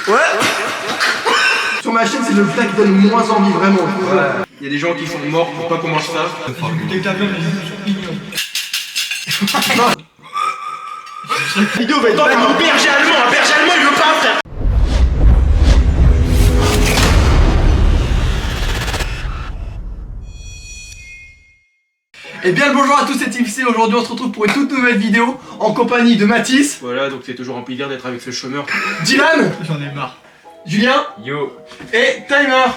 Ouais. Sur ma chaîne, c'est le plat qui donne le moins envie, vraiment. Ouais. Il y a des gens qui sont morts pour pas qu'on mange ça. Dès que la viande est champignons. La vidéo va être Attends, un berger allemand, il veut pas, frère. Et bien le bonjour à tous, c'est Team C. Aujourd'hui on se retrouve pour une toute nouvelle vidéo en compagnie de Mathis. Voilà, donc c'est toujours un plaisir d'être avec ce chômeur. Dylan. J'en ai marre. Julien. Yo. Et Timer.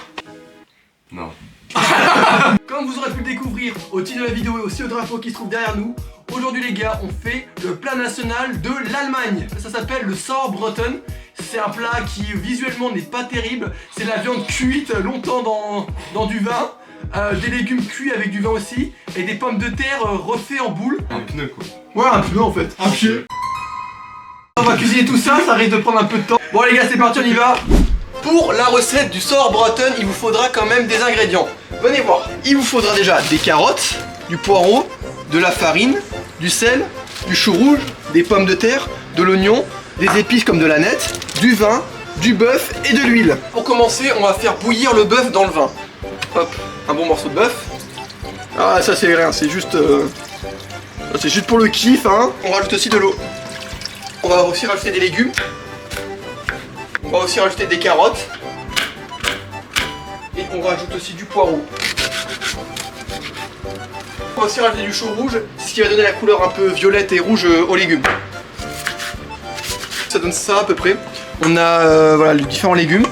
Non. Comme vous aurez pu le découvrir au titre de la vidéo et aussi au drapeau qui se trouve derrière nous, aujourd'hui les gars on fait le plat national de l'Allemagne. Ça s'appelle le Sauerbraten. C'est un plat qui visuellement n'est pas terrible. C'est la viande cuite longtemps dans du vin. Des légumes cuits avec du vin aussi et des pommes de terre refaits en boule. Un pneu quoi. Ouais, un pneu en fait. Un pied. On va cuisiner tout ça, ça risque de prendre un peu de temps. Bon les gars, c'est parti, on y va. Pour la recette du Sauerbraten, il vous faudra quand même des ingrédients. Venez voir. Il vous faudra déjà des carottes, du poireau, de la farine, du sel, du chou rouge, des pommes de terre, de l'oignon, des épices comme de l'aneth, du vin, du bœuf et de l'huile. Pour commencer, on va faire bouillir le bœuf dans le vin. Hop, un bon morceau de bœuf. Ah ça c'est rien, c'est juste pour le kiff hein. On rajoute aussi de l'eau. On va aussi rajouter des légumes. On va aussi rajouter des carottes. Et on rajoute aussi du poireau. On va aussi rajouter du chou rouge, ce qui va donner la couleur un peu violette et rouge aux légumes. Ça donne ça à peu près. On a voilà, les différents légumes.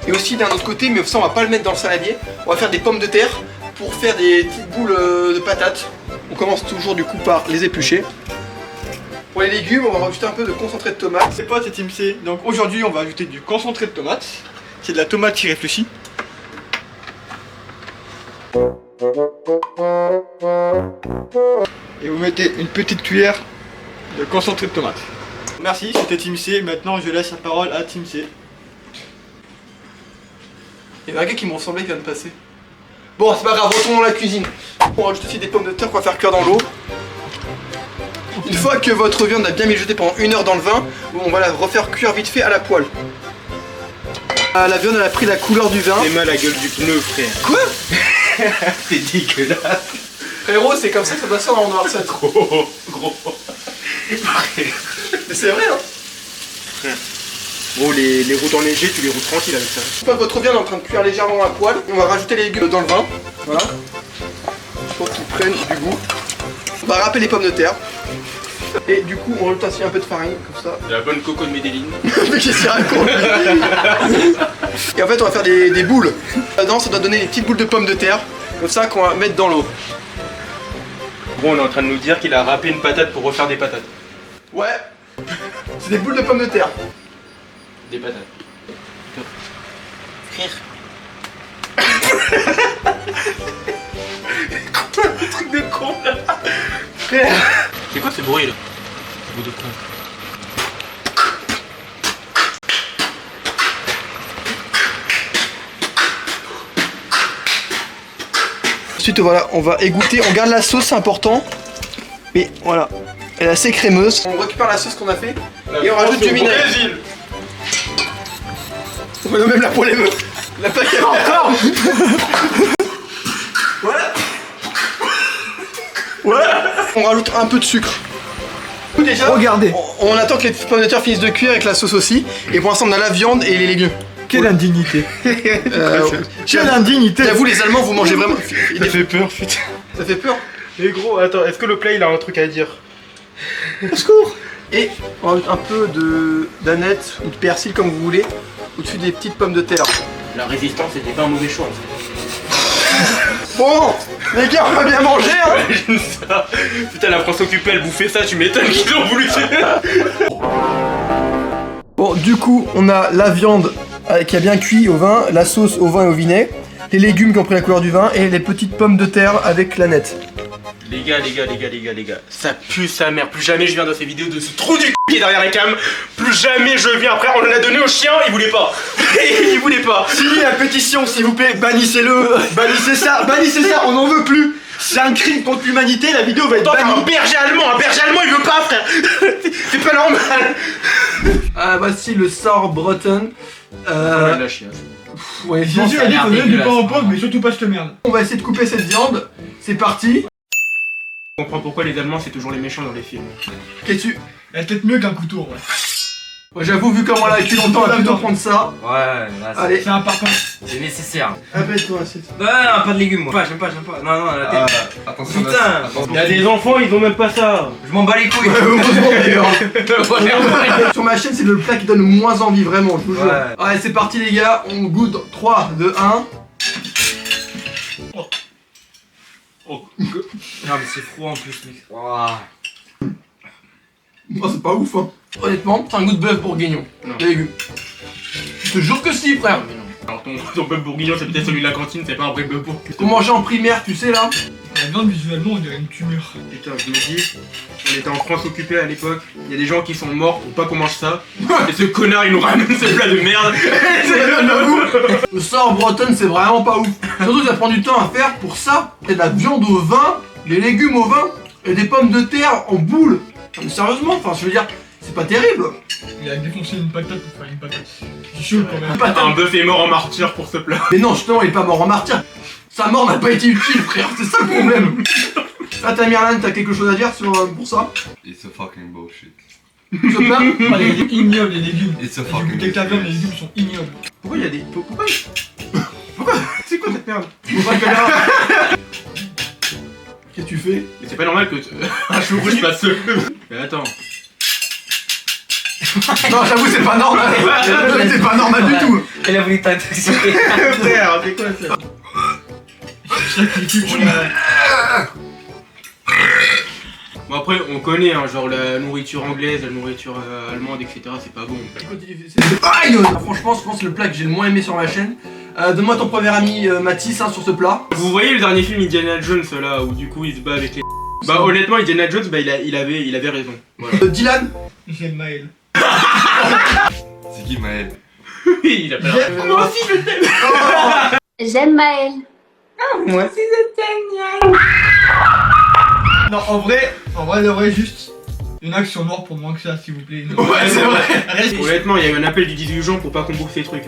Et aussi d'un autre côté, mais ça on va pas le mettre dans le saladier, on va faire des pommes de terre pour faire des petites boules de patates. On commence toujours du coup par les éplucher. Pour les légumes, on va rajouter un peu de concentré de tomate. C'est pas c'est Team C. Donc aujourd'hui on va ajouter du concentré de tomate. C'est de la tomate qui réfléchit. Et vous mettez une petite cuillère de concentré de tomate. Merci, c'était Team C. Maintenant je laisse la parole à Team C. Il y a un gars qui me ressemblait qui vient de passer. Bon, c'est pas grave, retournons à la cuisine. On rajoute aussi des pommes de terre qu'on va faire cuire dans l'eau. Une fois que votre viande a bien mijotée pendant 1 heure dans le vin, on va la refaire cuire vite fait à la poêle. La viande elle a pris la couleur du vin. T'es mal la gueule du pneu, frère. Quoi? C'est dégueulasse. Frérot, c'est comme ça que ça doit se faire dans le noir, ça. Gros. Mais c'est vrai hein. Frère. Gros, les routes enneigées, tu les roules tranquille avec ça. Une fois que votre viande est en train de cuire légèrement à la poêle, on va rajouter les légumes dans le vin. Voilà. Pour qu'ils prennent du goût. On va râper les pommes de terre. Et du coup, on rajoute aussi un peu de farine, comme ça. De la bonne coco de Medellin. Mais qu'est-ce qu'il raconte? Et en fait, on va faire des boules. Là-dedans, ça doit donner des petites boules de pommes de terre. Comme ça, qu'on va mettre dans l'eau. Bon, on est en train de nous dire qu'il a râpé une patate pour refaire des patates. Ouais. C'est des boules de pommes de terre. Des patates. Frère. Un truc de con là. Frère. C'est quoi ce bruit là? Bruit de con. Ensuite, voilà, on va égoutter. On garde la sauce, c'est important. Mais voilà, elle est assez crémeuse. On récupère la sauce qu'on a fait et on rajoute du vinaigre. On va même la pour les meufs. La paquette encore. Voilà. Voilà. On rajoute un peu de sucre. Déjà, Regardez. on attend que les pommes de terre finissent de cuire avec la sauce aussi. Et pour l'instant, on a la viande et les légumes. Quelle indignité. Quelle indignité. J'avoue, les Allemands, vous mangez vraiment. Ça fait peur, putain. Ça fait peur. Mais gros, attends, est-ce que le plat il a un truc à dire? Au secours. Et on rajoute un peu d'aneth ou de persil comme vous voulez au-dessus des petites pommes de terre. La résistance c'était pas un mauvais choix. Bon, les gars, on va bien manger hein. Imagine ça. Putain, la France occupée elle bouffait ça, tu m'étonnes qu'ils ont voulu faire. Bon, du coup, on a la viande qui a bien cuit au vin, la sauce au vin et au vinaigre, les légumes qui ont pris la couleur du vin et les petites pommes de terre avec l'aneth. Les gars, ça pue sa mère. Plus jamais je viens dans ces vidéos de ce trou du qui est derrière les cams. Plus jamais je viens. Après, on en a donné au chien, il voulait pas. Signez la pétition, s'il vous plaît, bannissez-le. Bannissez ça, on n'en veut plus. C'est un crime contre l'humanité, la vidéo va être Attends, t'as bannie. un berger allemand il veut pas, frère. C'est pas normal. Voici le sort breton. La chiasse. Ouais, Bien sûr, ça a elle dit l'air qu'on donne du dégueulasse, pain au hein. pauvre, mais surtout pas cette merde. on va essayer de couper cette viande. C'est parti. Je comprends pourquoi les Allemands c'est toujours les méchants dans les films. Qu'est-ce que tu... Elle est peut-être mieux qu'un couteau, ouais. Ouais, j'avoue, vu comment on l'a depuis longtemps, on va plutôt prendre ça. Ouais, là, Allez. C'est un parfum. c'est nécessaire. Répète-toi, c'est... Non, non, pas de légumes, moi. J'aime pas. Non, non, la tête. Attention, Putain. attention. Il y a des enfants, ils ont même pas ça. Je m'en bats les couilles. Heureusement d'ailleurs. Sur ma chaîne, c'est le plat qui donne le moins envie, vraiment, je vous jure. Ouais. Allez, c'est parti les gars, on goûte 3, 2, 1. Non, mais c'est froid en plus, mec. Ouah. Oh, c'est pas ouf, hein. Honnêtement, c'est un goût de bœuf bourguignon. Non. Des légumes. Je te jure que si, frère. Alors ton bœuf bourguignon c'est peut-être celui de la cantine, c'est pas un vrai bœuf bourguignon. Qu'on mangeait en primaire, tu sais là. La viande, visuellement, on dirait une tumeur. Putain, je me dis, on était en France occupée à l'époque, il y a des gens qui sont morts pour pas qu'on mange ça, et ce connard il nous ramène ce plat de merde. Le sort breton, c'est vraiment pas ouf. Surtout que ça prend du temps à faire pour ça. Et de la viande au vin, des légumes au vin, et des pommes de terre en boule. Non, mais sérieusement, enfin, je veux dire, c'est pas terrible. Il a défoncé une patate pour faire une patate. C'est chaud quand même. Pas Un bœuf est mort en martyr pour ce plat. Mais non, justement, il est pas mort en martyr. Sa mort n'a pas été utile, frère, c'est ça le problème. Ah, Tamerlan, t'as quelque chose à dire sur, pour ça? It's a fucking bullshit. Ce plat? Ah, il est ignoble, les légumes. It's a J'ai fucking goûté que la viande, les bullshit. légumes sont ignobles. Pourquoi il y a des... Pourquoi C'est quoi cette merde? Pourquoi la caméra? Qu'est-ce que tu fais? Mais c'est pas normal que un cheveu rouge fasse ce. Mais attends. Non, j'avoue, c'est pas normal. C'est pas normal du tout. Elle a voulu t'intoxiquer. Frère, c'est quoi ça? Sacrifice. Bon après on connaît hein, genre la nourriture anglaise, la nourriture allemande, etc. c'est pas bon. Aïe! Franchement, je pense que c'est le plat que j'ai le moins aimé sur ma chaîne. Donne-moi ton premier ami Mathis hein, sur ce plat. Vous voyez le dernier film Indiana Jones là où du coup il se bat avec les. Bah honnêtement Indiana Jones bah il avait raison. Voilà. Dylan? J'aime Maël. C'est qui Maël? Il a pas l'air. Moi aussi je t'aime. J'aime Maël. Non, en vrai, juste. Il y en a qui sont morts pour moins que ça, s'il vous plaît. Non. Ouais, c'est vrai. Honnêtement il y a eu un appel du 18 juin pour pas qu'on bouffe ces trucs.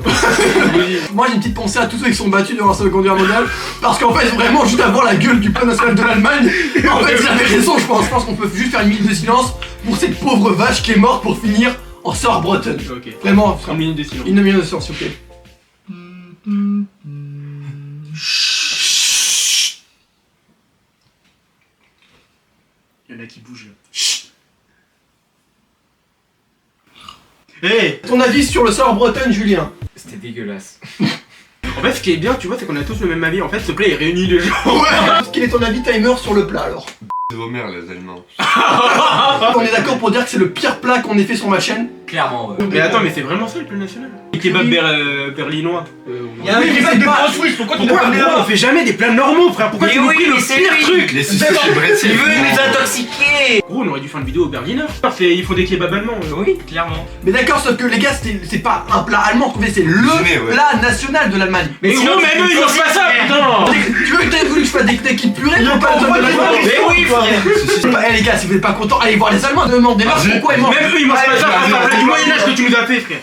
Moi j'ai une petite pensée à tous ceux qui sont battus durant la Seconde Guerre mondiale. Parce qu'en fait, vraiment, juste avant la gueule du plan national de l'Allemagne, en fait, j'avais raison, je pense. Je pense qu'on peut juste faire une minute de silence pour cette pauvre vache qui est morte pour finir en sort breton. Ok. Vraiment, Une minute de silence. une minute de silence, s'il vous plaît. Il y en a qui bougent là. Hey. Ton avis sur le sort breton, Julien? C'était dégueulasse. En fait ce qui est bien tu vois c'est qu'on a tous le même avis. En fait ce plat il réunit les gens. Ouais. Quel est ton avis timer sur le plat alors? C'est vos mères les Allemands. On est d'accord pour dire que c'est le pire plat qu'on ait fait sur ma chaîne? Clairement, ouais. Mais attends mais c'est vraiment ça le plat national? Les kebabs berlinois. Il y a un Oui, qui mais fait des pas- grosses Suisses, pourquoi tu n'as Pourquoi pas mis on là? fait jamais des plats normaux frère? Pourquoi Mais tu nous oui, pris le mais c'est pire lui. truc? Les sushis Bretzel. Il veut nous intoxiquer. Gros on aurait dû faire une vidéo au Berliner. Ils font des kebabs allemands. Oui, clairement. Mais d'accord, sauf que les gars, c'est pas un plat allemand qu'on fait, c'est le Cuisiné, ouais. plat national de l'Allemagne. Mais sinon, gros tu mais eux peux ils mangent pas ça putain. Tu veux que t'aies voulu que je fasse des équipes purées pour pas on le voit de les l'Allemagne? gens, Mais oui, frère. Eh les gars, si vous êtes pas contents, allez voir les Allemands, demandez leur pourquoi ils mangent. Même eux ils mangent pas ça. vas-y, Un plat vas-y, du vas-y. Moyen-Âge que tu nous as fait frère.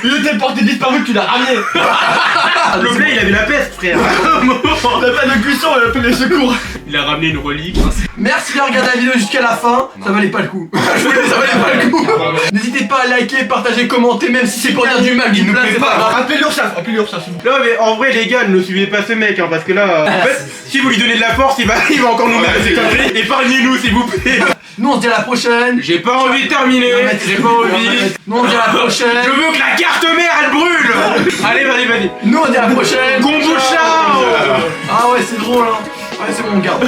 Il était porté disparu, tu l'as ramené. Le plat il avait la peste frère. On a pas de cuisson, on a appelé les secours. Il a ramené une relique. Merci d'avoir regardé la vidéo jusqu'à la fin, ça valait pas le coup. Je vous le dis, ça valait pas le coup. N'hésitez pas à liker, partager, commenter, même si c'est pour dire du mal du plat, c'est pas grave. Appelez l'URSSAF, s'il vous plaît. Non mais en vrai les gars ne suivez pas ce mec hein, parce que là en fait si vous lui donnez de la force il va encore nous mettre ses conneries. Épargnez-nous s'il vous plaît. Nous on se dit à la prochaine. J'ai pas envie de terminer. J'ai pas envie. Nous on se dit à la Je prochaine. veux que la carte mère elle brûle. Allez vas-y. Nous on se dit à la prochaine. Kombucha. Ah ouais, c'est drôle hein. Ouais, c'est bon, on garde.